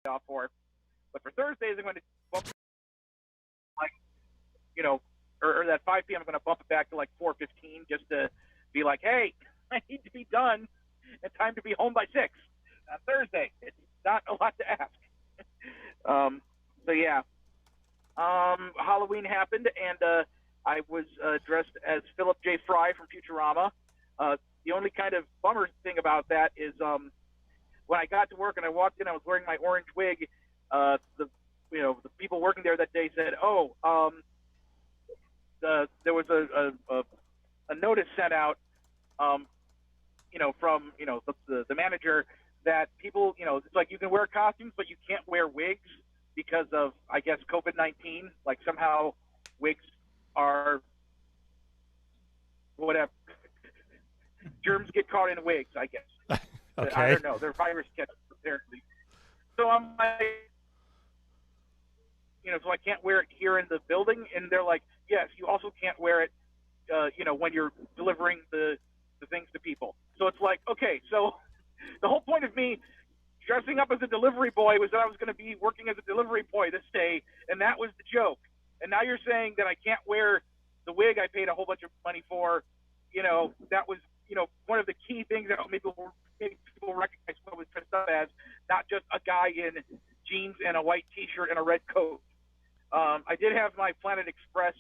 off for. But for Thursdays, I'm going to bump like or that 5 p.m. I'm going to bump it back to like 4:15 just to be like, hey, I need to be done and time to be home by 6 on Thursday. It's not a lot to ask. So yeah, Halloween happened, and I was dressed as Philip J. Fry from Futurama. The only kind of bummer thing about that is when I got to work and I walked in, I was wearing my orange wig. The people working there that day said, "Oh, there was a notice sent out, from the manager that people, it's like you can wear costumes, but you can't wear wigs because of, I guess, COVID-19. Like somehow wigs are whatever germs get caught in wigs, I guess. Okay. I don't know. They're virus catchers apparently. So I'm like, so I can't wear it here in the building, and they're like, yes, you also can't wear it, when you're delivering the things to people. So it's like, okay, so the whole point of me dressing up as a delivery boy was that I was going to be working as a delivery boy this day, and that was the joke. And now you're saying that I can't wear the wig I paid a whole bunch of money for. That was, one of the key things that maybe people recognize what I was dressed up as, not just a guy in jeans and a white T-shirt and a red coat. I did have my Planet Express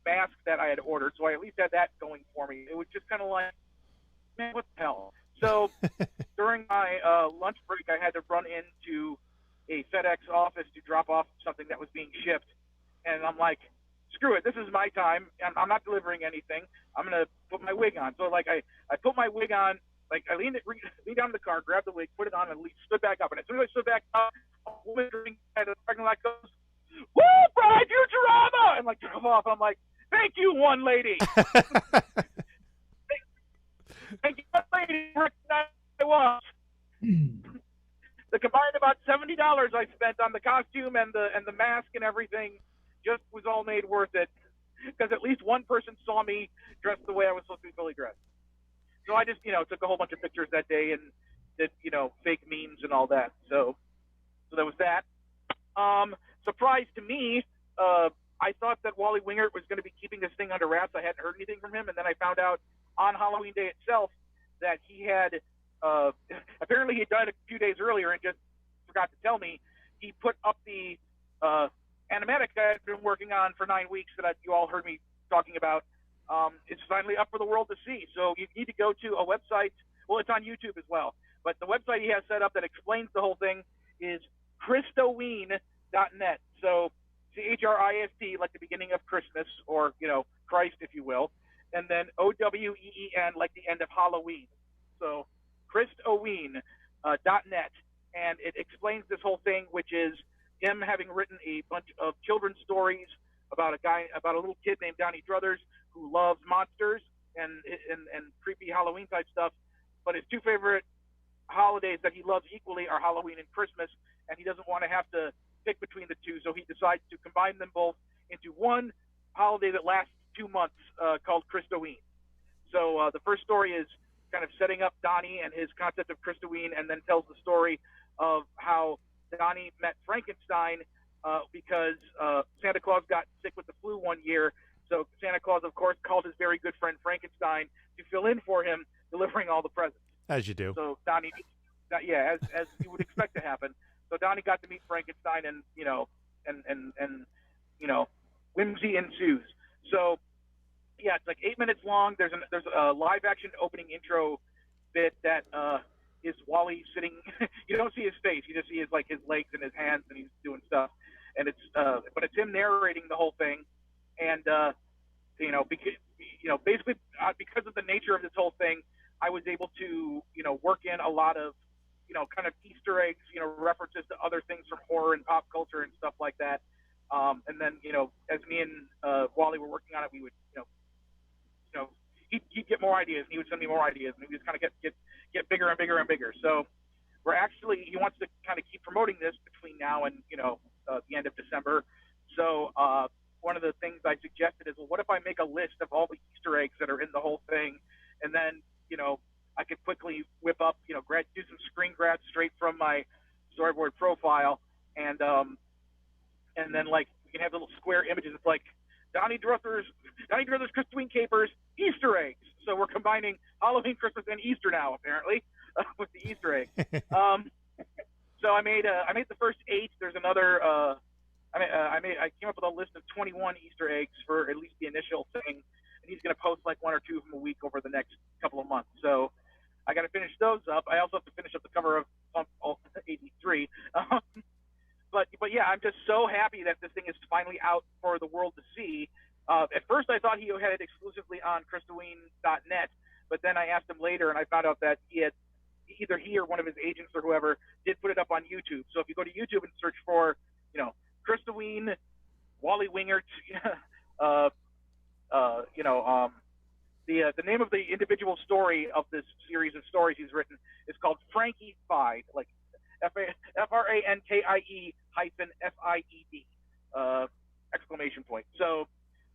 mask that I had ordered, so I at least had that going for me. It was just kind of like, man, what the hell? So during my lunch break, I had to run into a FedEx office to drop off something that was being shipped, and I'm like, screw it, this is my time. I'm not delivering anything. I'm going to put my wig on. So, like, I put my wig on, like, I leaned down in the car, grabbed the wig, put it on, and stood back up. And as soon as I stood back up, a woman at the parking lot goes, "Woo, Bride Futurama!" And, like, drove off. I'm like, thank you, one lady. Thank you, one lady. I was. The combined about $70 I spent on the costume and the mask and everything just was all made worth it, because at least one person saw me dressed the way I was supposed to be fully dressed. So I just, took a whole bunch of pictures that day and did, fake memes and all that. So there was that. Surprise to me, I thought that Wally Wingert was going to be keeping this thing under wraps. I hadn't heard anything from him, and then I found out on Halloween Day itself that he had apparently he had done it a few days earlier and just forgot to tell me. He put up the animatic that I've been working on for 9 weeks that you all heard me talking about. It's finally up for the world to see. So you need to go to a website. Well, it's on YouTube as well. But the website he has set up that explains the whole thing is Christoween.net. So CHRIST, like the beginning of Christmas, or, Christ, if you will. And then OWEEN, like the end of Halloween. So Christoween.net. And it explains this whole thing, which is him having written a bunch of children's stories about a little kid named Donnie Druthers who loves monsters and creepy Halloween type stuff. But his two favorite holidays that he loves equally are Halloween and Christmas, and he doesn't want to have to pick between the two, so he decides to combine them both into one holiday that lasts 2 months, called Christoween. So the first story is kind of setting up Donnie and his concept of Christoween, and then tells the story of how Donnie met Frankenstein because Santa Claus got sick with the flu one year. So Santa Claus, of course, called his very good friend Frankenstein to fill in for him, delivering all the presents. As you do. So Donnie, as you would expect to happen. So Donnie got to meet Frankenstein, and whimsy ensues. So yeah, it's like 8 minutes long. There's a live action opening intro bit that is Wally sitting. You don't see his face. You just see his legs and his hands, and he's doing stuff. And but it's him narrating the whole thing. And basically because of the nature of this whole thing, I was able to work in a lot of kind of Easter eggs, references to other things from horror and pop culture and stuff like that. And then as me and Wally were working on it, we would he'd get more ideas, and he would send me more ideas, and we just kind of get bigger and bigger and bigger. So he wants to kind of keep promoting this between now and the end of December. So one of the things I suggested is, well, what if I make a list of all the Easter eggs that are in the whole thing, and then I could quickly whip up, do some screen grabs straight from my storyboard profile, and then like we can have little square images. It's like Donnie Druthers Christmas Capers Easter eggs. So we're combining Halloween, Christmas, and Easter now apparently with the Easter egg. So I made the first 8. There's another. I came up with a list of 21 Easter eggs for at least the initial thing, and he's going to post like 1 or 2 of them a week over the next couple of months. So I got to finish those up. I also have to finish up the cover of FuMP 83. But yeah, I'm just so happy that this thing is finally out for the world to see. At first, I thought he had it exclusively on Crystoween.net, but then I asked him later, and I found out that either he or one of his agents or whoever did put it up on YouTube. So if you go to YouTube and search for, Crystoween, Wally Wingert, the name of the individual story of this series of stories he's written is called Frankie-fied, like FRANKIE -FIED, exclamation point. So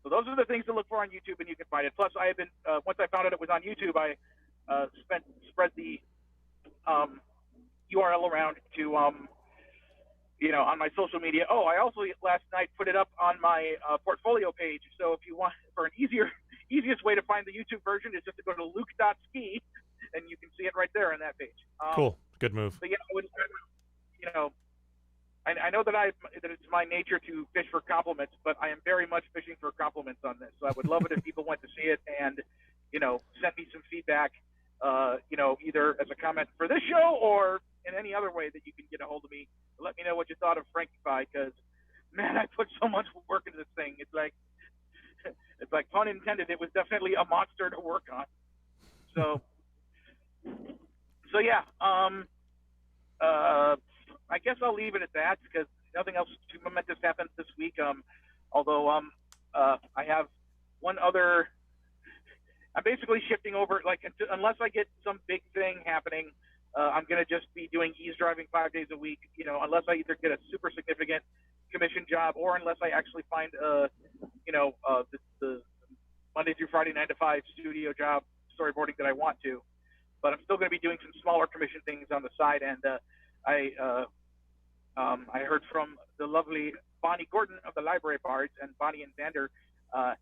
those are the things to look for on YouTube, and you can find it. Plus, I have been once I found out it was on YouTube, I spread the URL around to on my social media. Oh, I also last night put it up on my portfolio page. So if you want, for an easiest way to find the YouTube version is just to go to luke.ski, and you can see it right there on that page. Cool, good move. But I know that it's my nature to fish for compliments, but I am very much fishing for compliments on this. So I would love it if people went to see it and sent me some feedback. Either as a comment for this show or in any other way that you can get a hold of me. Let me know what you thought of Frankie-fied, because man, I put so much work into this thing. It's like pun intended. It was definitely a monster to work on. So yeah. I guess I'll leave it at that because nothing else too momentous happened this week. Although I have one other. I'm basically shifting over, unless I get some big thing happening, I'm going to just be doing eavesdriving 5 days a week, unless I either get a super significant commission job or unless I actually find, the Monday through Friday 9 to 5 studio job storyboarding that I want to. But I'm still going to be doing some smaller commission things on the side. And I heard from the lovely Bonnie Gordon of the Library Bards, and Bonnie and Xander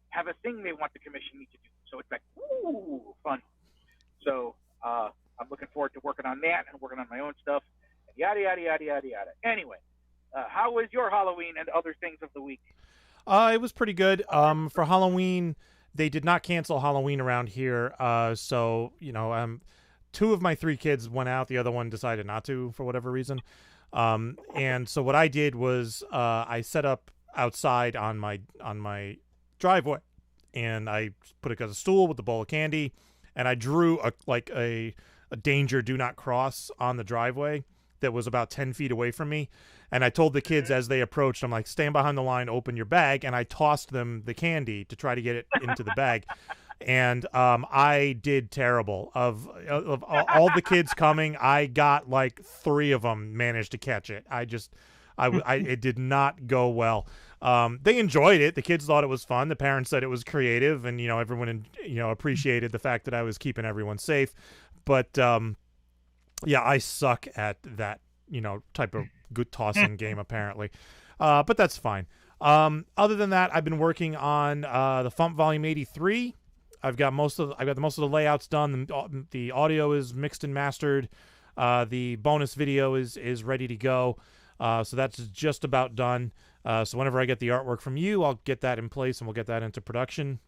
have a thing they want to commission me to do. So it's like, ooh, fun. So I'm looking forward to working on that and working on my own stuff, and yada, yada, yada, yada, yada. Anyway, how was your Halloween and other things of the week? It was pretty good. For Halloween, they did not cancel Halloween around here. So, 2 of my 3 kids went out. The other one decided not to for whatever reason. And so what I did was I set up outside on my driveway, and I put a stool with a bowl of candy, and I drew a danger do not cross on the driveway that was about 10 feet away from me. And I told the kids as they approached, I'm like, stand behind the line, open your bag. And I tossed them the candy to try to get it into the bag. And I did terrible. Of all the kids coming, I got like 3 of them managed to catch it. It did not go well. They enjoyed it. The kids thought it was fun. The parents said it was creative, and everyone appreciated the fact that I was keeping everyone safe. But yeah, I suck at that type of good tossing game apparently. But that's fine. Other than that, I've been working on the FuMP Volume 83. I've got most of the layouts done. The audio is mixed and mastered. The bonus video is ready to go. So that's just about done. So whenever I get the artwork from you, I'll get that in place and we'll get that into production.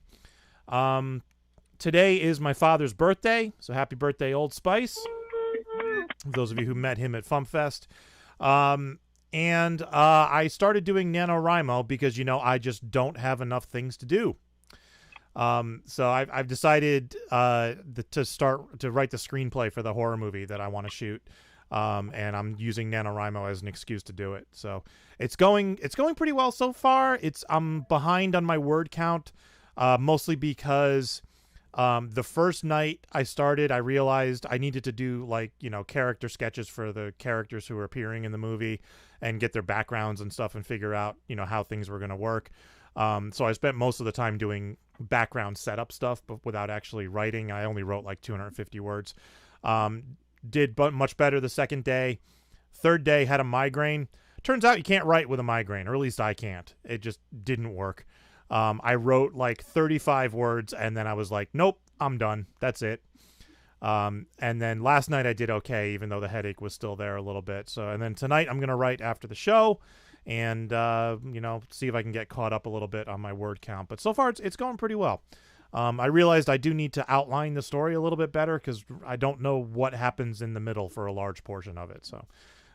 Today is my father's birthday, so happy birthday, Old Spice. Those of you who met him at FuMPFest. And I started doing NaNoWriMo because, I just don't have enough things to do. So I've decided to start to write the screenplay for the horror movie that I want to shoot. And I'm using NaNoWriMo as an excuse to do it. So it's going pretty well so far. I'm behind on my word count, mostly because the first night I started, I realized I needed to do character sketches for the characters who are appearing in the movie and get their backgrounds and stuff and figure out, how things were going to work. So I spent most of the time doing background setup stuff, but without actually writing. I only wrote 250 words. Did much better the second day. Third day, had a migraine. Turns out you can't write with a migraine, or at least I can't. It just didn't work. I wrote like 35 words, and then I was like, nope, I'm done. That's it. And then last night I did okay, even though the headache was still there a little bit. So, and then tonight I'm going to write after the show and, see if I can get caught up a little bit on my word count. But so far it's going pretty well. I realized I do need to outline the story a little bit better because I don't know what happens in the middle for a large portion of it. So,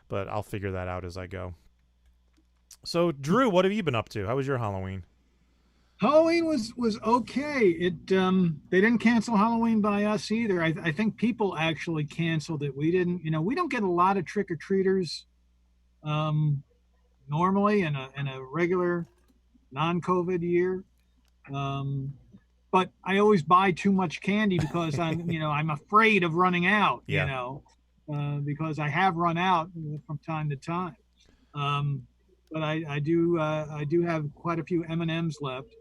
but I'll figure that out as I go. So, Drew, what have you been up to? How was your Halloween? Halloween was okay. They didn't cancel Halloween by us either. I think people actually canceled it. We didn't. We don't get a lot of trick or treaters normally in a regular non-COVID year. But I always buy too much candy because I'm afraid of running out. Yeah. Because I have run out from time to time. But I do have quite a few M&Ms left,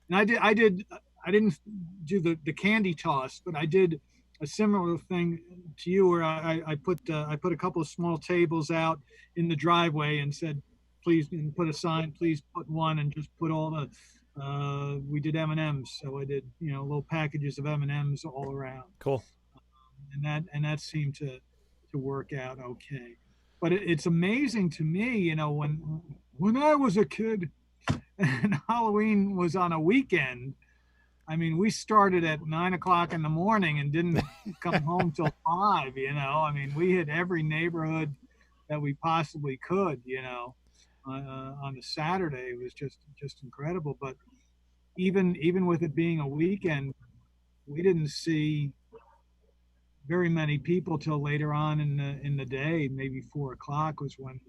and I didn't do the candy toss, but I did a similar thing to you where I put a couple of small tables out in the driveway and said, please, and put a sign, please put one, and just put all the we did M&Ms, so I did little packages of M&Ms all around. Cool. And that seemed to work out okay. But it's amazing to me, when I was a kid and Halloween was on a weekend. I mean, we started at 9 o'clock in the morning and didn't come home till 5. I mean, we hit every neighborhood that we possibly could. On a Saturday. It was just incredible. But even with it being a weekend, we didn't see very many people till later on in the day. Maybe 4 o'clock was when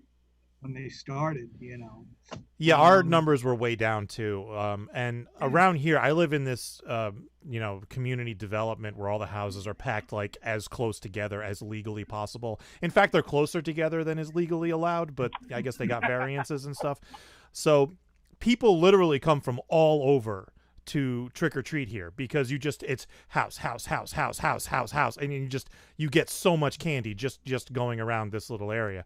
they started. Yeah, our numbers were way down too. And around here, I live in this community development where all the houses are packed like as close together as legally possible. In fact, they're closer together than is legally allowed, but I guess they got variances and stuff. So people literally come from all over to trick or treat here because it's house, and you get so much candy just going around this little area.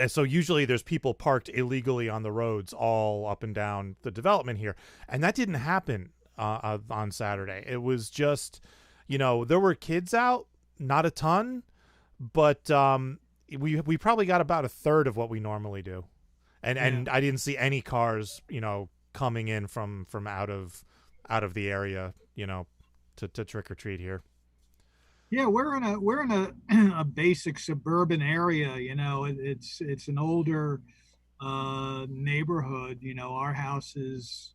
So usually there's people parked illegally on the roads all up and down the development here, and that didn't happen on Saturday. It was just, there were kids out, not a ton, but we probably got about a third of what we normally do, and I didn't see any cars, coming in from out of the area, to trick or treat here. Yeah, we're in a basic suburban area. It's an older neighborhood. Our house is,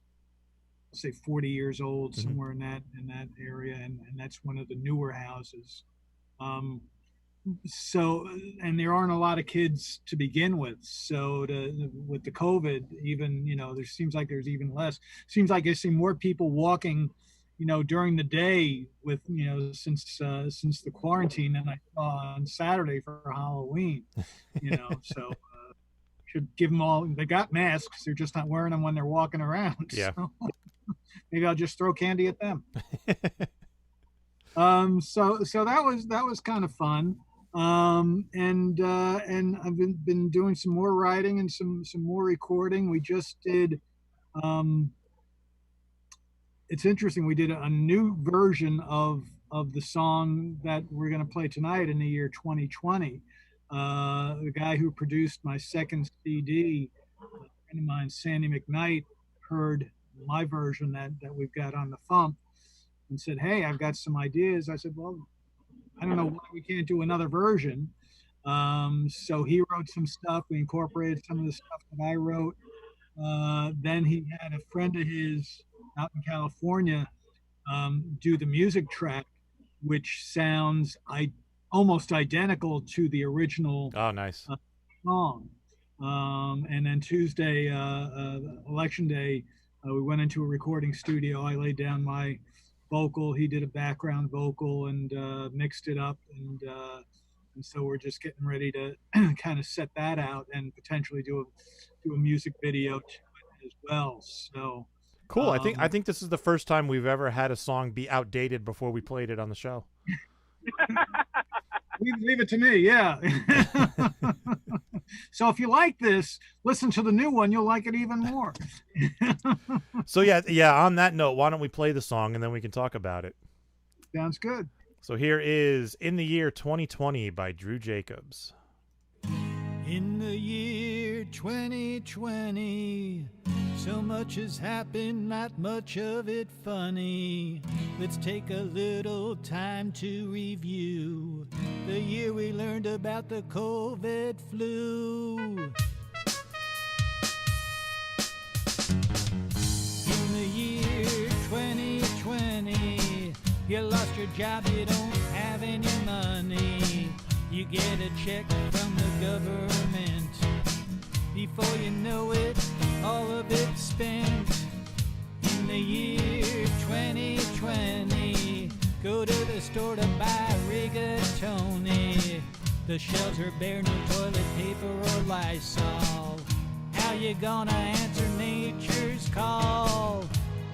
say, 40 years old, somewhere in that area, and that's one of the newer houses. So, and there aren't a lot of kids to begin with. So, with the COVID, even there seems like there's even less. Seems like I see more people walking, during the day with, since the quarantine than I saw on Saturday for Halloween, so should give them all, they got masks. They're just not wearing them when they're walking around. Yeah. So maybe I'll just throw candy at them. So that was kind of fun. And I've been doing some more writing and some more recording. We just did, it's interesting. We did a new version of the song that we're going to play tonight in the year 2020. The guy who produced my second CD, a friend of mine, Sandy McKnight, heard my version that we've got on the FuMP and said, "Hey, I've got some ideas." I said, "Well, I don't know why we can't do another version." So he wrote some stuff. We incorporated some of the stuff that I wrote. Then he had a friend of his out in California do the music track, which sounds almost identical to the original Oh, nice. song. And then Tuesday, election day, we went into a recording studio. I laid down my vocal. He did a background vocal and mixed it up. And so we're just getting ready to kind of set that out and potentially do a music video to it as well. So cool. I think this is the first time we've ever had a song be outdated before we played it on the show. Leave it to me. Yeah. So if you like this, listen to the new one. You'll like it even more. So yeah. On that note, why don't we play the song and then we can talk about it? Sounds good. So here is In the Year 2020 by Drew Jacobs. In the year 2020, so much has happened, not much of it funny. Let's take a little time to review the year we learned about the COVID flu. In the year 2020, you lost your job, you don't have any money. You get a check from the government. Before you know it, all of it's spent. In the year 2020, go to the store to buy rigatoni. The shelves are bare, no toilet paper or Lysol. How you gonna answer nature's call?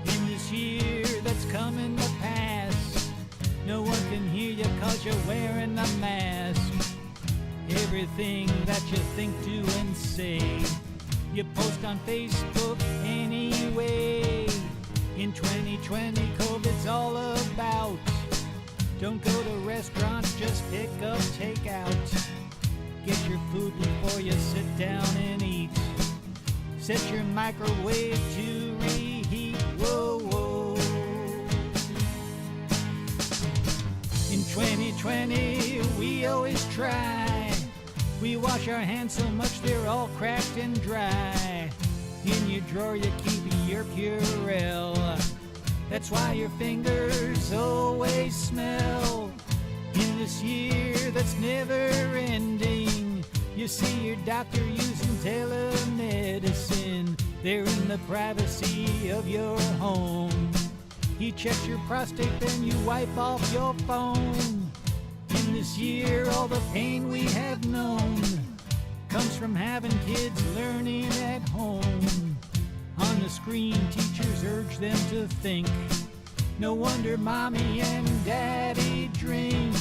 In this year that's coming to pass, no one can hear you 'cause you're wearing a mask. Everything that you think, do, and say, you post on Facebook anyway. In 2020, COVID's all about. Don't go to restaurants, just pick up takeout. Get your food before you sit down and eat. Set your microwave to reheat. Whoa, whoa. In 2020, we always try. We wash our hands so much they're all cracked and dry. In your drawer you keep your Purell. That's why your fingers always smell. In this year that's never ending, you see your doctor using telemedicine. They're in the privacy of your home. He checks your prostate, then you wipe off your phone. In this year, all the pain we have known comes from having kids learning at home. On the screen, teachers urge them to think. No wonder mommy and daddy drink.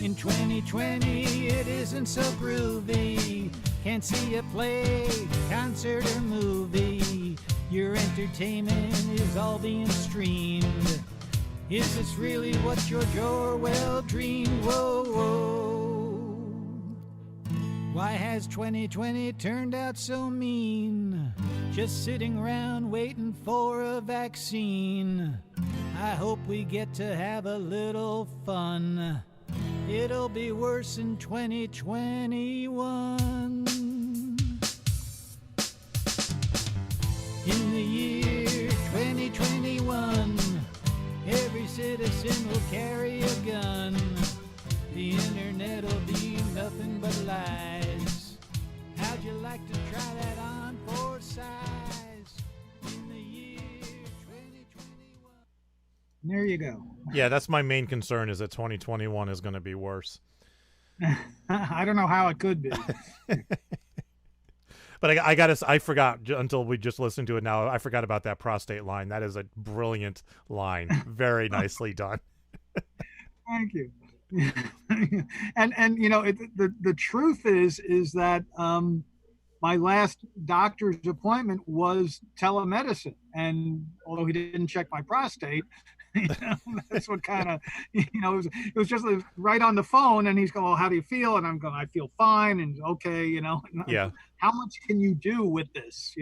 In 2020, it isn't so groovy. Can't see a play, concert, or movie. Your entertainment is all being streamed. Is this really what your Orwell dreamed? Whoa, whoa. Why has 2020 turned out so mean? Just sitting around waiting for a vaccine. I hope we get to have a little fun. It'll be worse in 2021. In the year 2021, every citizen will carry a gun. The internet will be nothing but lies. How'd you like to try that on for size? In the year 2021. There you go. Yeah, that's my main concern, is that 2021 is going to be worse. I don't know how it could be. But I forgot until we just listened to it now. I forgot about that prostate line. That is a brilliant line. Very nicely done. Thank you. and you know, the truth is that my last doctor's appointment was telemedicine, and although he didn't check my prostate, that's what kind of, it was just right on the phone, and he's going, well, how do you feel? And I'm going, I feel fine. And okay, yeah. How much can you do with this,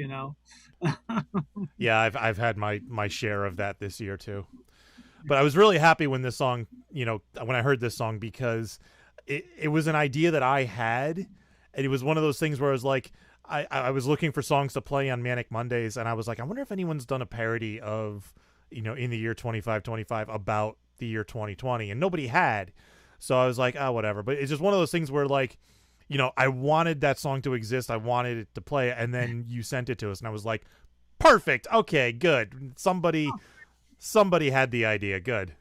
Yeah, I've had my share of that this year too. But I was really happy when this song, when I heard this song, because it was an idea that I had, and it was one of those things where I was like, I was looking for songs to play on Manic Mondays, and I was like, I wonder if anyone's done a parody of, In the Year 2525 about the year 2020, and nobody had. So I was like, oh, whatever. But it's just one of those things where, like, I wanted that song to exist. I wanted it to play, and then you sent it to us, and I was like, perfect. Okay, good. Somebody had the idea. Good.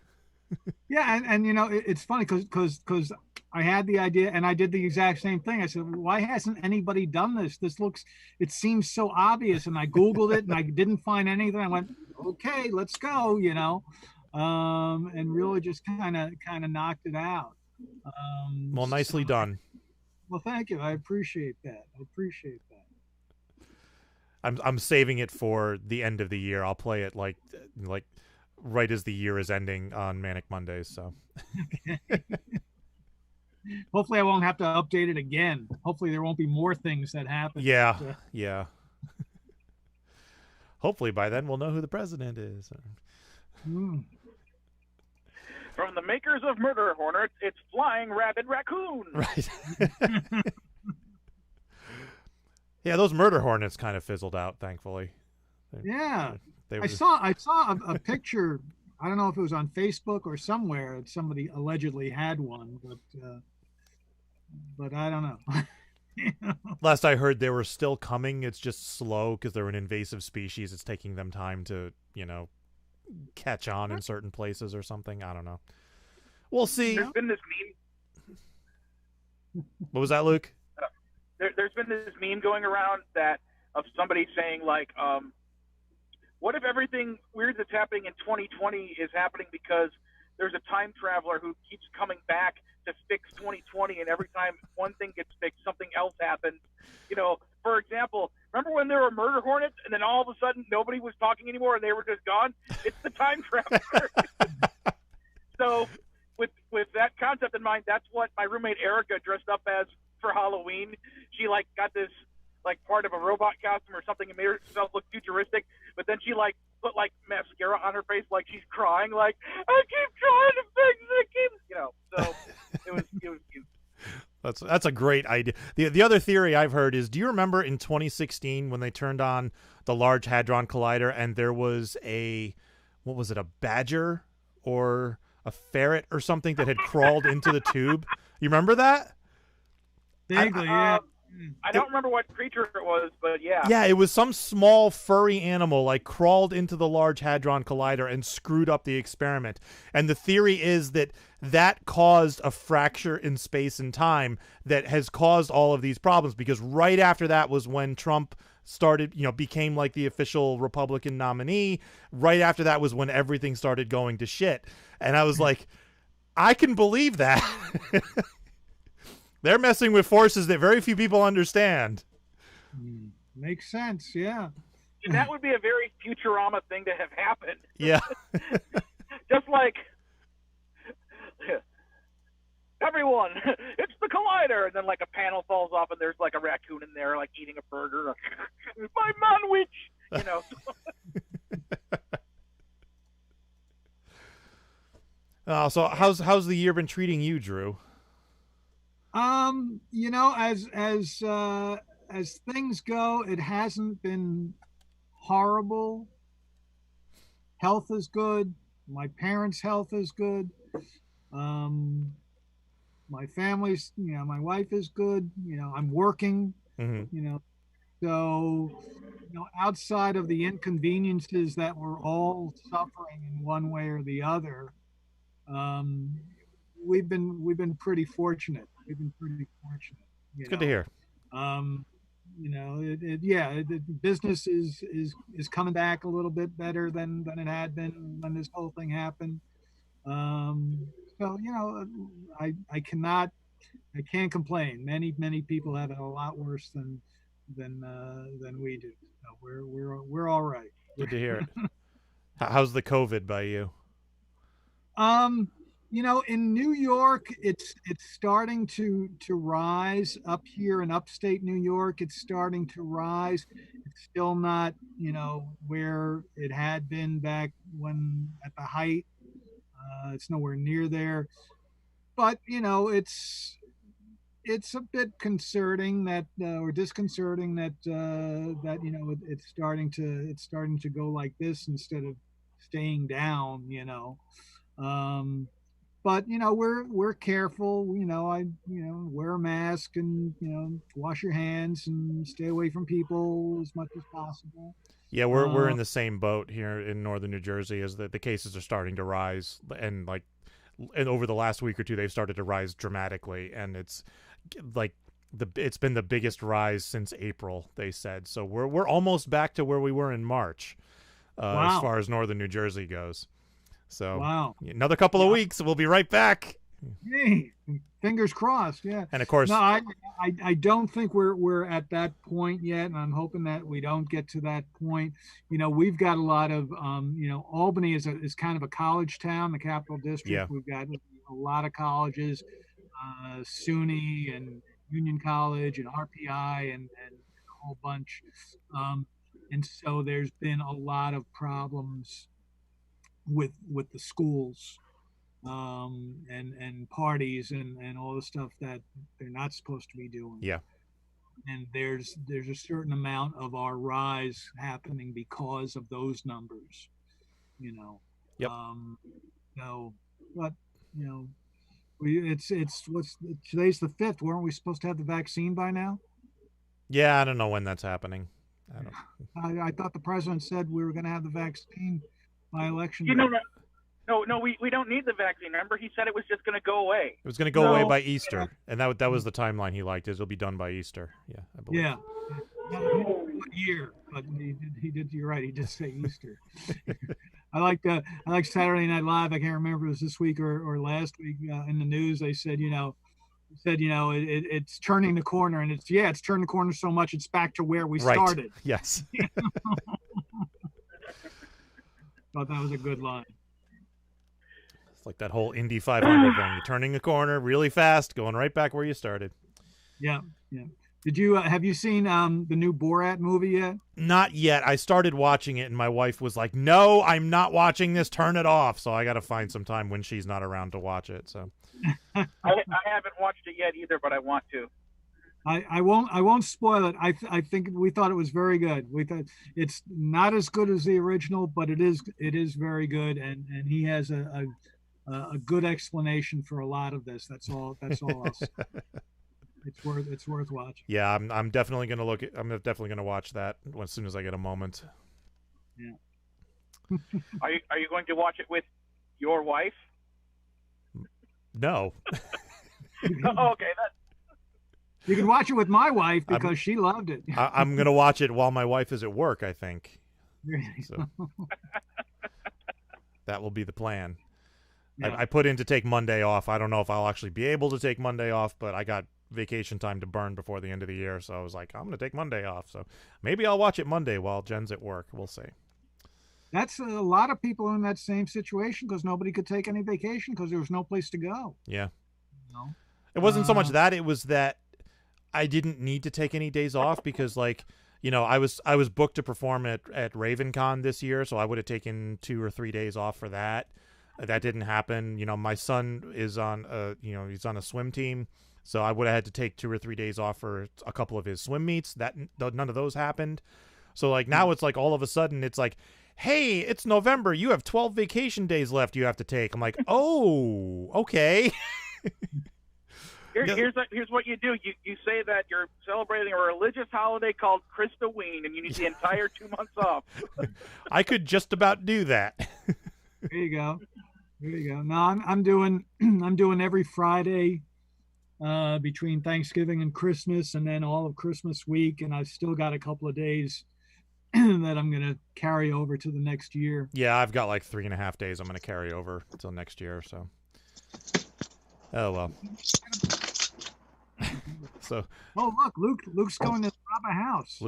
Yeah, and it's funny because I had the idea and I did the exact same thing. I said, why hasn't anybody done this? It seems so obvious. And I Googled it and I didn't find anything. I went, okay, let's go, and really just kind of knocked it out. Well, nicely done. Well, thank you. I appreciate that. I'm saving it for the end of the year. I'll play it like right as the year is ending on Manic Mondays. So hopefully I won't have to update it again. Hopefully there won't be more things that happen. Yeah. Hopefully by then we'll know who the president is. From the makers of Murder Hornets, it's Flying Rabid Raccoon. Right. Yeah, those Murder Hornets kind of fizzled out, thankfully. I saw a picture. I don't know if it was on Facebook or somewhere. Somebody allegedly had one, but I don't know. Last I heard, they were still coming. It's just slow because they're an invasive species. It's taking them time to, catch on in certain places or something. I don't know. We'll see. There's been this meme. What was that, Luke? There's been this meme going around of somebody saying, like, what if everything weird that's happening in 2020 is happening because there's a time traveler who keeps coming back to fix 2020, and every time one thing gets fixed, something else happens. For example, remember when there were Murder Hornets, and then all of a sudden nobody was talking anymore, and they were just gone? It's the time traveler. So with that concept in mind, that's what my roommate Erica dressed up as for Halloween. She got this part of a robot costume or something and made herself look futuristic, but then she put mascara on her face like she's crying, like, I keep trying to fix it, so it was cute. That's a great idea. The other theory I've heard is, do you remember in 2016 when they turned on the Large Hadron Collider and there was a badger or a ferret or something that had crawled into the tube? You remember that? Vaguely, yeah. I don't remember what creature it was, but yeah. Yeah, it was some small furry animal crawled into the Large Hadron Collider and screwed up the experiment. And the theory is that caused a fracture in space and time that has caused all of these problems, because right after that was when Trump started, became the official Republican nominee. Right after that was when everything started going to shit. And I was like, I can believe that. They're messing with forces that very few people understand. Makes sense, yeah. And that would be a very Futurama thing to have happened. Yeah. Just like, everyone, it's the collider. And then a panel falls off and there's a raccoon in there eating a burger. My manwich, So how's the year been treating you, Drew? As things go, it hasn't been horrible. Health is good. My parents' health is good. My family's, my wife is good. I'm working. Mm-hmm. So, outside of the inconveniences that we're all suffering in one way or the other, we've been pretty fortunate. It's good to hear. The business is coming back a little bit better than it had been when this whole thing happened. So I can't complain. Many people have it a lot worse than we do. So we're all right. Good to hear it. How's the COVID by you? In New York, it's starting to rise. Up here in upstate New York, it's starting to rise. It's still not, where it had been back when at the height. It's nowhere near there. But, it's a bit concerning that or disconcerting that it's starting to go like this instead of staying down, But we're careful. I wear a mask and wash your hands and stay away from people as much as possible. Yeah, we're in the same boat here in northern New Jersey. As the cases are starting to rise, and over the last week or two, they've started to rise dramatically, and it's it's been the biggest rise since April, they said. So we're almost back to where we were in March, wow. As far as northern New Jersey goes. So wow. Another couple of weeks, we'll be right back. Hey, fingers crossed. Yeah. And of course, No, I don't think we're at that point yet, and I'm hoping that we don't get to that point. We've got a lot of Albany is kind of a college town, the capital district. Yeah. We've got a lot of colleges, SUNY and Union College and RPI and a whole bunch. And so there's been a lot of problems with the schools, and parties and all the stuff that they're not supposed to be doing. yeah. And there's a certain amount of our rise happening because of those numbers. Yep. So, but it's today's the 5th. Weren't we supposed to have the vaccine by now? Yeah, I don't know when that's happening. I thought the president said we were going to have the vaccine by election. No, we don't need the vaccine. Remember, he said it was just going to go away. It was going to go away by Easter, and that was the timeline he liked. Is it'll be done by Easter. Yeah, I believe. Yeah. What year? But he did. You're right. He did say Easter. I like Saturday Night Live. I can't remember if it was this week or last week. In the news, they said, it's turning the corner, and it's turned the corner so much it's back to where we started. Yes. Thought that was a good line. It's like that whole Indy 500 thing. You're turning the corner really fast, going right back where you started. Yeah. Did you have you seen the new Borat movie yet? Not yet. I started watching it, and my wife was like, "No, I'm not watching this. Turn it off." So I got to find some time when she's not around to watch it. So I haven't watched it yet either, but I want to. I won't spoil it. I think we thought it was very good. We thought it's not as good as the original, but it is very good, and he has a good explanation for a lot of this. That's all I'll say. It's worth watching. Yeah, I'm definitely gonna I'm definitely gonna watch that as soon as I get a moment. Yeah. Are you going to watch it with your wife? No. Oh, okay. You can watch it with my wife because she loved it. I'm gonna watch it while my wife is at work, I think. So that will be the plan. Yeah. I put in to take Monday off. I don't know if I'll actually be able to take Monday off, but I got vacation time to burn before the end of the year, so I was like, I'm going to take Monday off. So maybe I'll watch it Monday while Jen's at work. We'll see. That's a lot of people in that same situation because nobody could take any vacation because there was no place to go. Yeah. It wasn't so much that, it was that I didn't need to take any days off because, like, I was booked to perform at RavenCon this year, so I would have taken 2 or 3 days off for that. That didn't happen. My son is on he's on a swim team, so I would have had to take 2 or 3 days off for a couple of his swim meets. None of those happened. So like now it's like all of a sudden it's like, hey, it's November. You have 12 vacation days left you have to take. I'm like, oh, okay. Here's what you do. You say that you're celebrating a religious holiday called Christoween, and you need the entire 2 months off. I could just about do that. There you go. No, I'm doing every Friday between Thanksgiving and Christmas, and then all of Christmas week, and I've still got a couple of days that I'm gonna carry over to the next year. Yeah, I've got like 3.5 days I'm gonna carry over until next year. So, oh well. So. Oh look, Luke's going to rob a house.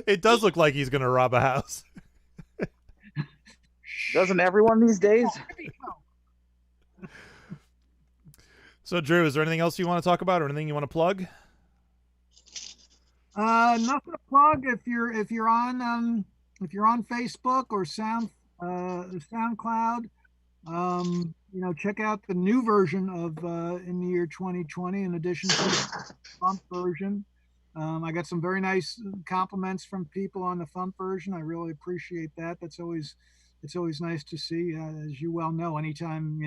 It does look like he's gonna rob a house. Doesn't everyone these days? So, Drew, is there anything else you want to talk about or anything you want to plug? Nothing to plug. If you're on Facebook or SoundCloud, check out the new version of In the Year 2020 in addition to the FuMP version. I got some very nice compliments from people on the FuMP version. I really appreciate that. It's always nice to see, as you well know, anytime,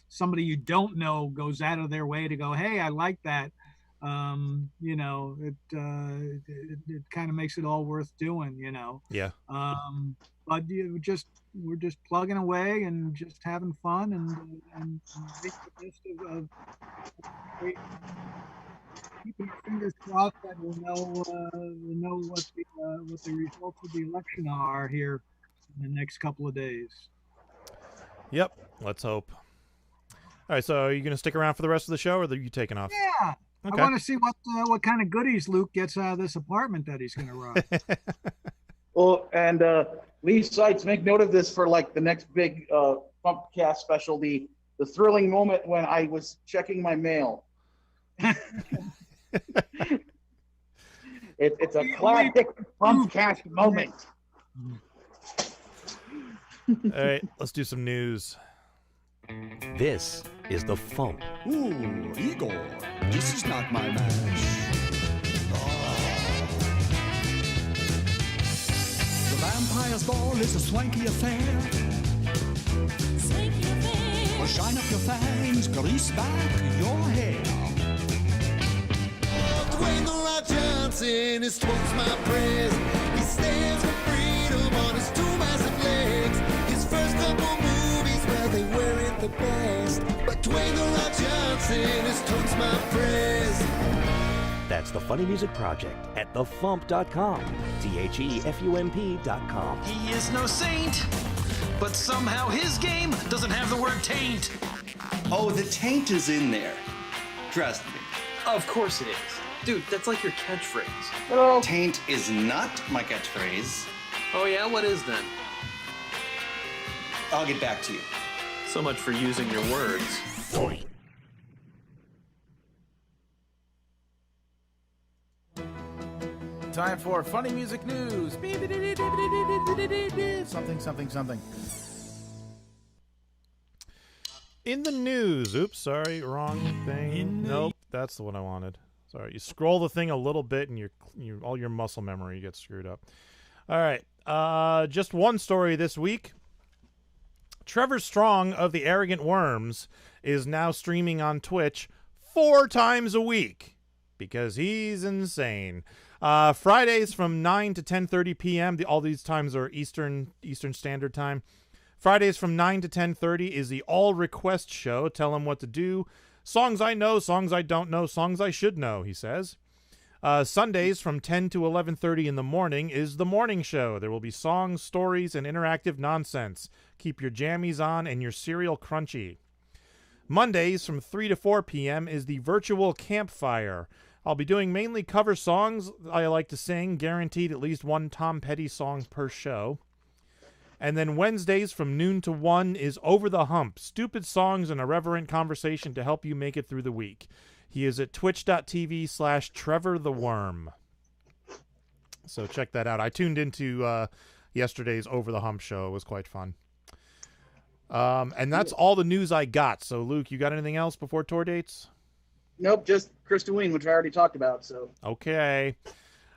somebody you don't know goes out of their way to go, hey, I like that. It kind of makes it all worth doing, Yeah. But we're just plugging away and just having fun and make the best of keeping your fingers crossed that we'll know what the results of the election are here in the next couple of days. Yep. Let's hope. All right, so are you going to stick around for the rest of the show, or are you taking off? Yeah. Okay. I want to see what kind of goodies Luke gets out of this apartment that he's going to run. Well, and Lee Seitz, make note of this for like the next big FuMPCast special, the thrilling moment when I was checking my mail. It's a classic FuMPCast moment. All right, let's do some news. This is the FuMP. Ooh, Igor, this is not my match. The Vampire's Ball is a swanky affair. Well, shine up your fangs, grease back your hair. Dwayne "The Rock" Johnson is twice my praise. He stands for freedom on his two massive legs. His first couple movies, well, they weren't the best. But Dwayne "The Rock" Johnson is twice my praise. That's the Funny Music Project at thefump.com. THEFUMP.com. He is no saint, but somehow his game doesn't have the word taint. Oh, the taint is in there. Trust me. Of course it is. Dude, that's like your catchphrase. Hello. Taint is not my catchphrase. Oh yeah, what is then? I'll get back to you. So much for using your words. Time for funny music news. Something. In the news. Oops, sorry, wrong thing. Nope, that's the one I wanted. Sorry, you scroll the thing a little bit and all your muscle memory gets screwed up. All right, just one story this week. Trevor Strong of the Arrogant Worms is now streaming on Twitch 4 times a week because he's insane. Fridays from 9 to 10:30 p.m. All these times are Eastern Standard Time. Fridays from 9 to 10:30 is the All Request Show. Tell him what to do. Songs I know, songs I don't know, songs I should know, he says. Sundays from 10 to 11:30 in the morning is the Morning Show. There will be songs, stories, and interactive nonsense. Keep your jammies on and your cereal crunchy. Mondays from 3 to 4 p.m. is the Virtual Campfire. I'll be doing mainly cover songs I like to sing, guaranteed at least one Tom Petty song per show. And then Wednesdays from noon to 1 is Over the Hump, stupid songs and irreverent conversation to help you make it through the week. He is at twitch.tv/TrevorTheWorm. So check that out. I tuned into yesterday's Over the Hump show. It was quite fun. And that's all the news I got. So, Luke, you got anything else before tour dates? Nope, just Christoween, which I already talked about. So okay.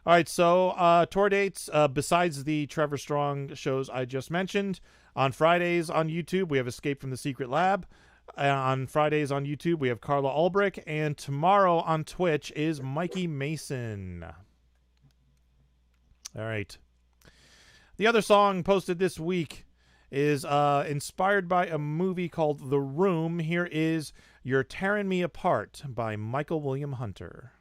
All right, so tour dates, besides the Trevor Strong shows I just mentioned, on Fridays on YouTube, we have Escape from the Secret Lab. On Fridays on YouTube, we have Carla Ulbrich. And tomorrow on Twitch is Mikey Mason. All right. The other song posted this week is inspired by a movie called The Room. Here is You're Tearing Me Apart by Michael William Hunter.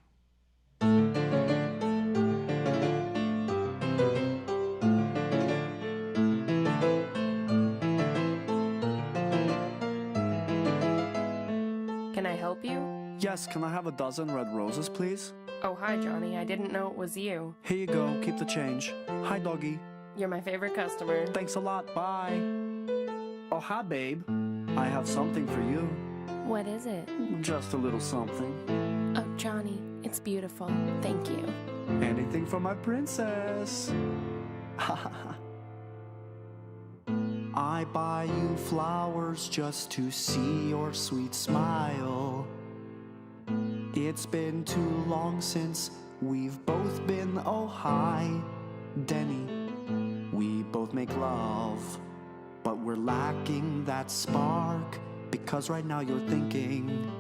Can I help you? Yes, can I have a dozen red roses, please? Oh, hi, Johnny. I didn't know it was you. Here you go, keep the change. Hi, doggy. You're my favorite customer. Thanks a lot, bye. Oh, hi, babe. I have something for you. What is it? Just a little something. Oh, Johnny, it's beautiful. Thank you. Anything for my princess. I buy you flowers just to see your sweet smile. It's been too long since we've both been, oh hi, Denny. We both make love, but we're lacking that spark, because right now you're thinking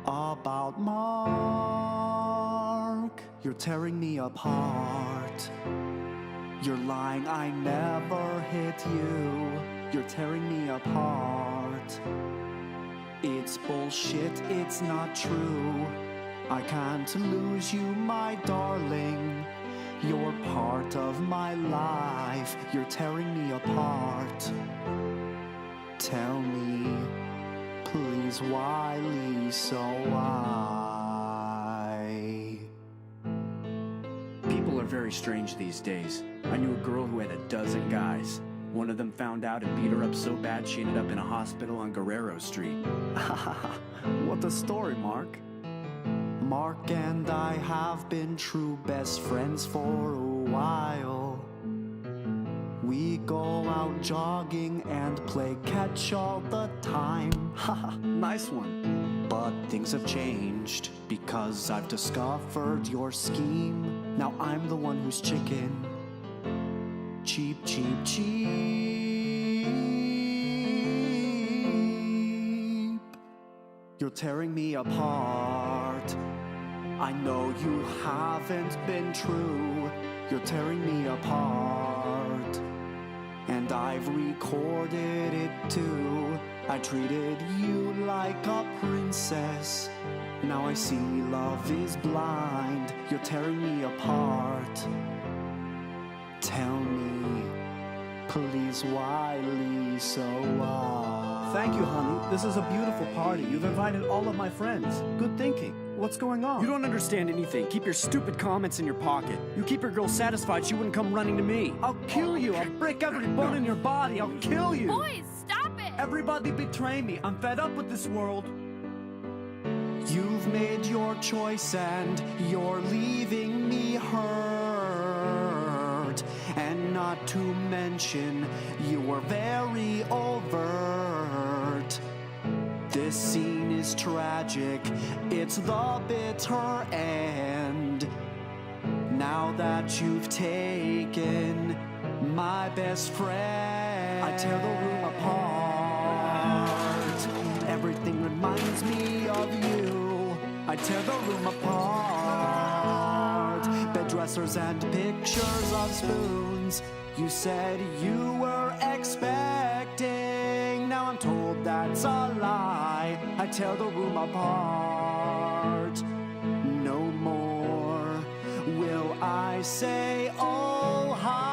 about Mark. You're tearing me apart. You're lying, I never hit you. You're tearing me apart. It's bullshit, it's not true. I can't lose you, my darling. You're part of my life. You're tearing me apart. Tell me, please, why, Lisa, why? People are very strange these days. I knew a girl who had a dozen guys. One of them found out and beat her up so bad she ended up in a hospital on Guerrero Street. What a story, Mark. Mark and I have been true best friends for a while. We go out jogging and play catch all the time. Haha, nice one. But things have changed because I've discovered your scheme. Now I'm the one who's chicken. Cheap, cheap, cheap. You're tearing me apart. I know you haven't been true. You're tearing me apart. And I've recorded it too. I treated you like a princess. Now I see love is blind. You're tearing me apart. Tell me, please, why, Lisa, why? Thank you, honey. This is a beautiful party. You've invited all of my friends. Good thinking. What's going on? You don't understand anything. Keep your stupid comments in your pocket. You keep your girl satisfied, she wouldn't come running to me. I'll kill you. I'll break every bone in your body. I'll kill you. Boys, stop it! Everybody betray me. I'm fed up with this world. You've made your choice and you're leaving me hurt. And not to mention, you were very overt. This scene is tragic, it's the bitter end. Now that you've taken my best friend, I tear the room apart. Everything reminds me of you. I tear the room apart. Bed dressers and pictures of spoons. You said you were expecting. Now I'm told that's a lie. I tear the room apart. No more will I say, oh, hi.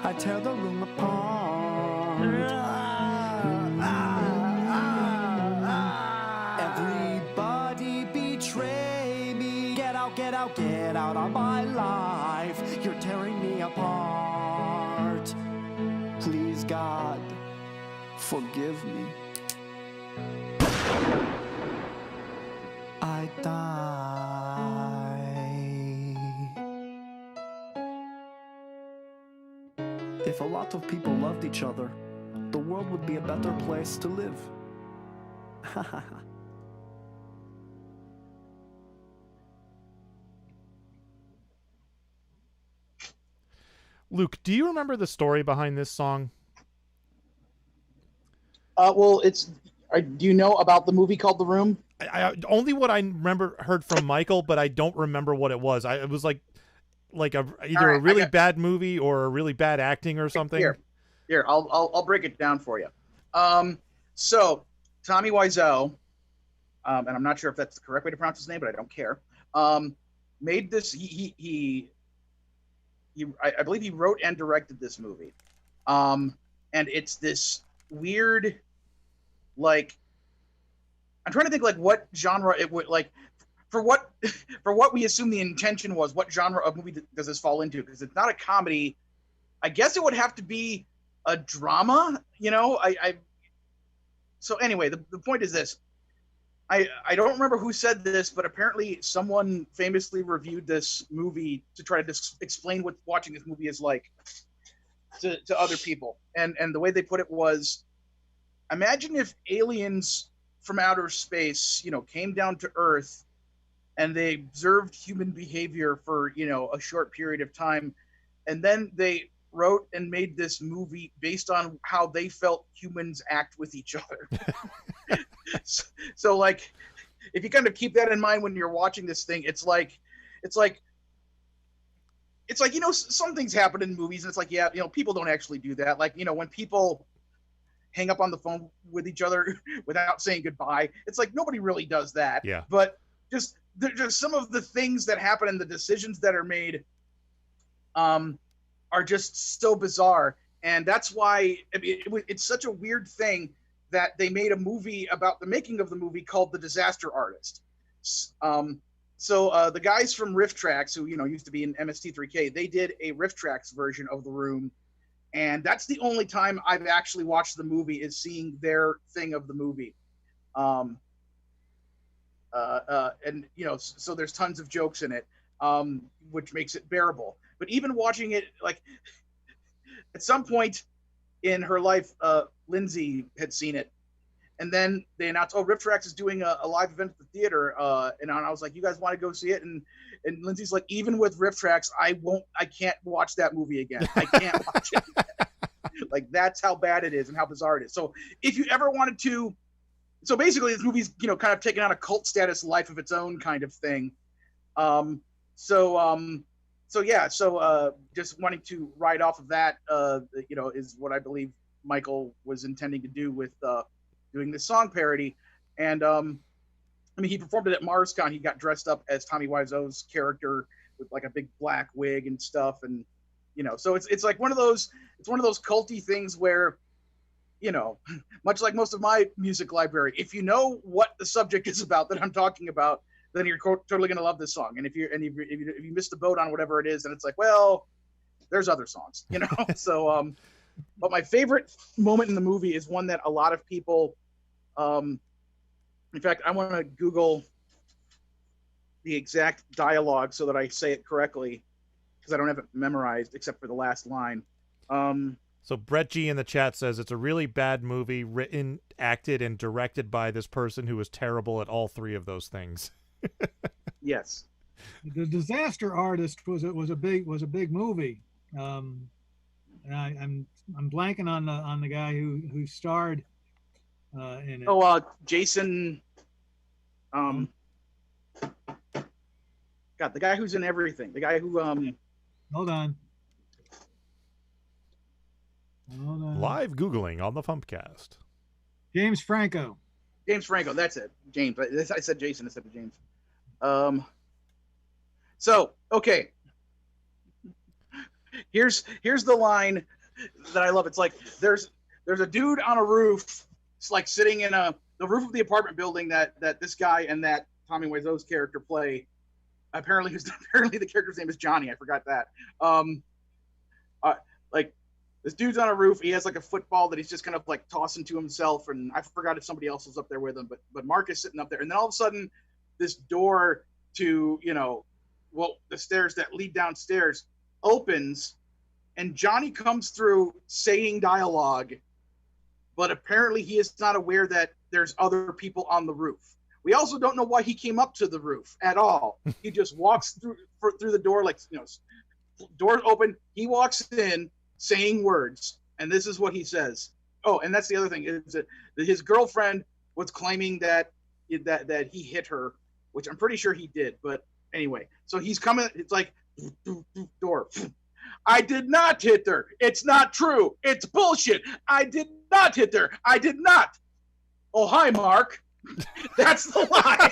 I tear the room apart. Everybody betray me. Get out, get out, get out of my life. You're tearing me apart. Please, God, forgive me. I die. If a lot of people loved each other, the world would be a better place to live. Luke, do you remember the story behind this song? Well, do you know about the movie called The Room? I only what I heard from Michael, but I don't remember what it was. It was like either a really bad movie or a really bad acting or something. Here, I'll break it down for you. So Tommy Wiseau, and I'm not sure if that's the correct way to pronounce his name, but I don't care. Made this. I believe he wrote and directed this movie, and it's this weird, like, I'm trying to think like what genre it would like for what we assume the intention was. What genre of movie does this fall into? Because it's not a comedy. I guess it would have to be a drama, you know. So anyway, the point is this. I don't remember who said this, but apparently someone famously reviewed this movie to try to explain what watching this movie is like to other people. And the way they put it was, imagine if aliens from outer space, you know, came down to Earth and they observed human behavior for, you know, a short period of time. And then they wrote and made this movie based on how they felt humans act with each other. So like, if you kind of keep that in mind when you're watching this thing, it's like, you know, some things happen in movies and it's like, yeah, you know, people don't actually do that. Like, you know, when people hang up on the phone with each other without saying goodbye, it's like, nobody really does that. Yeah. But just some of the things that happen and the decisions that are made, are are just so bizarre. And that's why it's such a weird thing that they made a movie about the making of the movie called The Disaster Artist. So the guys from Riff Tracks, who used to be in MST3K, they did a Riff Tracks version of The Room, and that's the only time I've actually watched the movie, is seeing their thing of the movie. And so there's tons of jokes in it, which makes it bearable. But even watching it, like, at some point in her life, Lindsay had seen it, and then they announced, Riff Tracks is doing a live event at the theater, and I was like, you guys want to go see it? And Lindsay's like, even with Riff Tracks, I can't watch that movie again. I can't watch it again. Like, that's how bad it is and how bizarre it is. So if you ever wanted to, so basically this movie's kind of taken on a cult status, life of its own kind of thing. Just wanting to ride off of that, is what I believe Michael was intending to do with doing this song parody. And he performed it at MarsCon. He got dressed up as Tommy Wiseau's character with like a big black wig and stuff, and so it's like one of those culty things where, much like most of my music library, if you know what the subject is about that I'm talking about, then you're totally gonna love this song. And if you miss the boat on whatever it is, then it's like, well, there's other songs, So, but my favorite moment in the movie is one that a lot of people, in fact, I want to Google the exact dialogue so that I say it correctly, because I don't have it memorized except for the last line. So Brett G in the chat says it's a really bad movie, written, acted, and directed by this person who was terrible at all three of those things. Yes. The Disaster Artist was a big movie. And I'm blanking on the guy who starred in it. Jason. God, the guy who's in everything. The guy who Hold on. Live Googling on the FuMPCast. James Franco. James Franco, that's it. James. I said Jason instead of James. So, okay. Here's the line that I love. It's like there's a dude on a roof. It's like sitting in the roof of the apartment building that this guy and that Tommy Wiseau's character play. Apparently the character's name is Johnny. I forgot that. Like, this dude's on a roof. He has like a football that he's just kind of like tossing to himself, and I forgot if somebody else was up there with him, but Mark is sitting up there, and then all of a sudden, this door to the stairs that lead downstairs opens, and Johnny comes through saying dialogue, but apparently he is not aware that there's other people on the roof. We also don't know why he came up to the roof at all. He just walks through the door, like, doors open. He walks in saying words, and this is what he says. Oh, and that's the other thing, is that his girlfriend was claiming that he hit her, which I'm pretty sure he did. But anyway, so he's coming. It's like, door. I did not hit her. It's not true. It's bullshit. I did not hit her. I did not. Oh, hi, Mark. That's the line.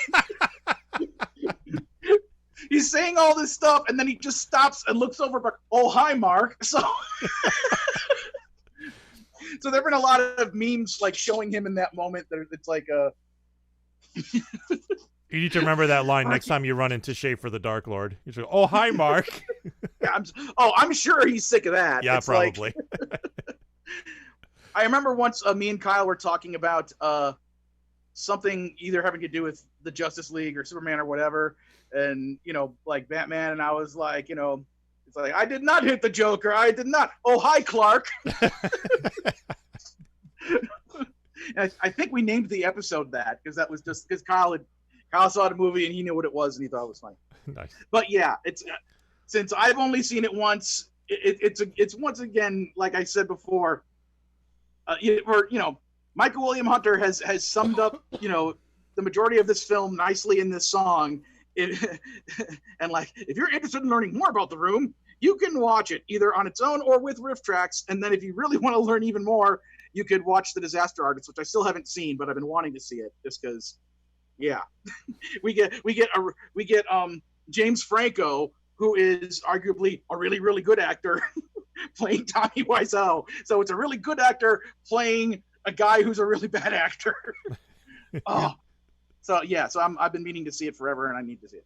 He's saying all this stuff, and then he just stops and looks over. But oh, hi, Mark. So there've been a lot of memes like showing him in that moment. That it's like You need to remember that line next time you run into Schaefer the Dark Lord. You should go, oh, hi, Mark. Yeah, I'm sure he's sick of that. Yeah, it's probably. Like, I remember once me and Kyle were talking about something either having to do with the Justice League or Superman or whatever, and like Batman, and I was like, it's like, I did not hit the Joker. I did not. Oh, hi, Clark. And I think we named the episode that because that was just because Kyle saw the movie and he knew what it was and he thought it was funny. Nice. But yeah, it's since I've only seen it once, it's once again, like I said before, Michael William Hunter has summed up the majority of this film nicely in this song. And like, if you're interested in learning more about The Room, you can watch it either on its own or with Riff Tracks. And then if you really want to learn even more, you could watch The Disaster Artist, which I still haven't seen, but I've been wanting to see it just because, yeah. we get James Franco, who is arguably a really, really good actor, playing Tommy Wiseau. So it's a really good actor playing a guy who's a really bad actor. So I've been meaning to see it forever, and I need to see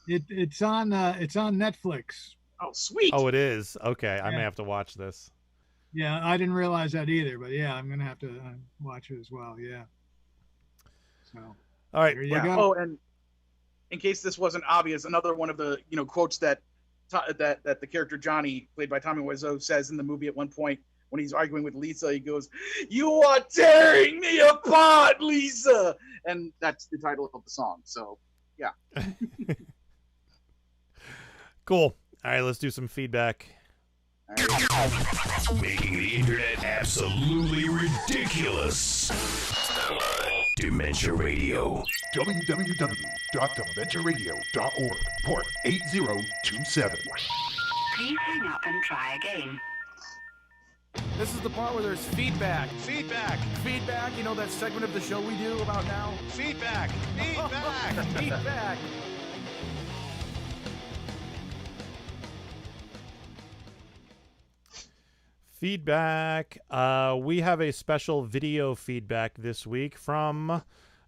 it. It's on Netflix. Oh, sweet. Oh, it is. Okay, I may have to watch this. Yeah, I didn't realize that either, but yeah, I'm gonna have to watch it as well. Yeah. So. All right. There you go. Oh, and in case this wasn't obvious, another one of the quotes that the character Johnny, played by Tommy Wiseau, says in the movie at one point when he's arguing with Lisa. He goes, "You are tearing me apart, Lisa," and that's the title of the song. So, yeah. Cool. All right, let's do some feedback. Making the internet absolutely ridiculous. Dementia Radio. www.dementiaradio.org. Port 8027. Please hang up and try again. This is the part where there's feedback. Feedback. Feedback. You know that segment of the show we do about now? Feedback. Feedback. Feedback. Feedback. We have a special video feedback this week from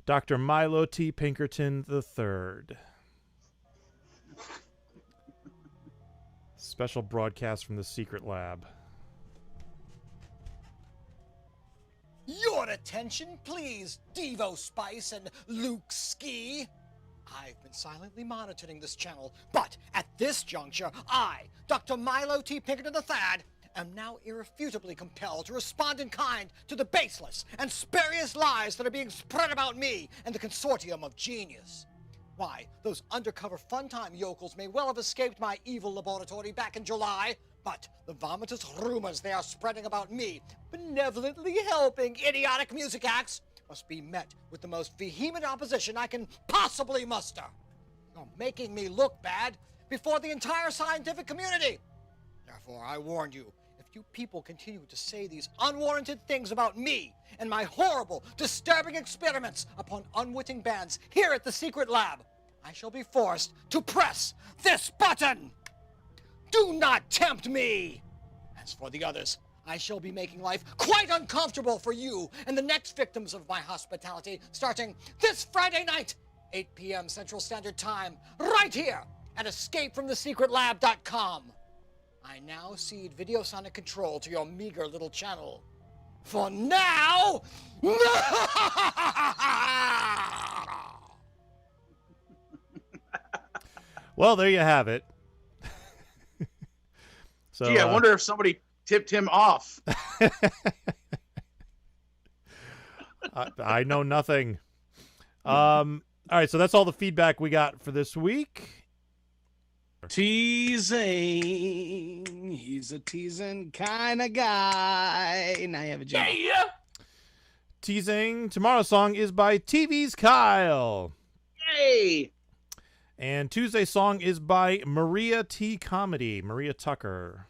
Dr. Milo T. Pinkerton III. Special broadcast from the secret lab. Your attention, please, Devo Spice and Luke Ski. I've been silently monitoring this channel, but at this juncture, I, Dr. Milo T. Pinkerton III, am now irrefutably compelled to respond in kind to the baseless and spurious lies that are being spread about me and the consortium of genius. Why, those undercover fun-time yokels may well have escaped my evil laboratory back in July, but the vomitous rumors they are spreading about me, benevolently helping idiotic music acts, must be met with the most vehement opposition I can possibly muster. You're making me look bad before the entire scientific community. Therefore, I warn you, if you people continue to say these unwarranted things about me and my horrible, disturbing experiments upon unwitting bands here at the secret lab, I shall be forced to press this button. Do not tempt me! As for the others, I shall be making life quite uncomfortable for you and the next victims of my hospitality starting this Friday night, 8 p.m. Central Standard Time, right here at escapefromthesecretlab.com. I now cede videosonic control to your meager little channel. For now... Well, there you have it. So, gee, I wonder if somebody tipped him off. I know nothing. All right, so that's all the feedback we got for this week. Teasing. He's a teasing kind of guy. Now you have a job. Yeah. Teasing. Tomorrow's song is by TV's Kyle. Yay! And Tuesday's song is by Maria T. Comedy, Maria Tucker.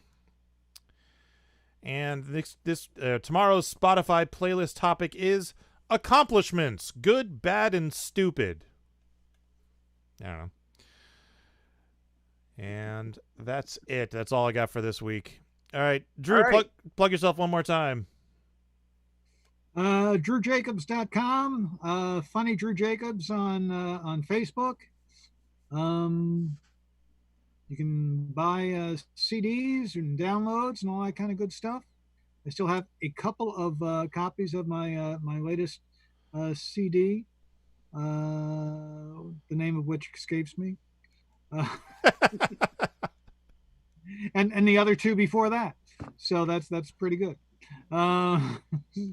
And tomorrow's Spotify playlist topic is accomplishments, good, bad, and stupid. I don't know. And that's it. That's all I got for this week. All right, Drew, All right. plug yourself one more time. DrewJacobs.com, Funny Drew Jacobs on Facebook. You can buy CDs and downloads and all that kind of good stuff. I still have a couple of copies of my my latest CD, the name of which escapes me, and the other two before that. So that's pretty good.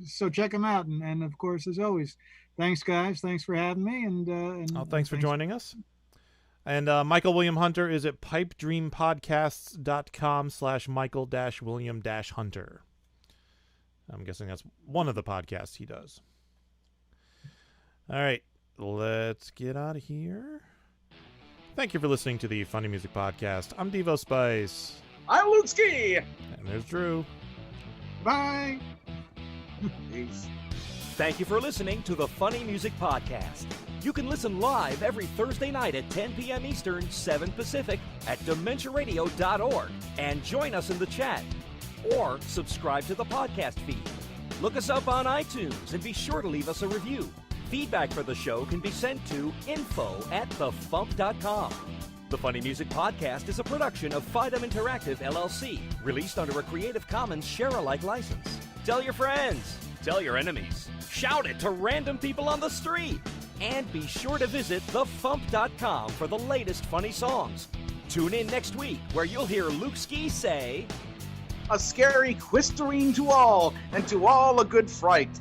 So check them out, and of course, as always, thanks guys, thanks for having me, and thanks for joining us. And Michael William Hunter is at pipedreampodcasts.com/Michael-William-Hunter. I'm guessing that's one of the podcasts he does. All right, let's get out of here. Thank you for listening to the Funny Music Podcast. I'm Devo Spice. I'm Luke Ski. And there's Drew. Bye. Peace. Thank you for listening to the Funny Music Podcast. You can listen live every Thursday night at 10 p.m. Eastern, 7 Pacific at dementiaradio.org and join us in the chat. or subscribe to the podcast feed. Look us up on iTunes and be sure to leave us a review. Feedback for the show can be sent to info@thefump.com. The Funny Music Podcast is a production of Fidem Interactive, LLC, released under a Creative Commons share-alike license. Tell your friends, tell your enemies, shout it to random people on the street, and be sure to visit thefump.com for the latest funny songs. Tune in next week where you'll hear Luke Ski say, "A scary Quisterine to all, and to all a good fright."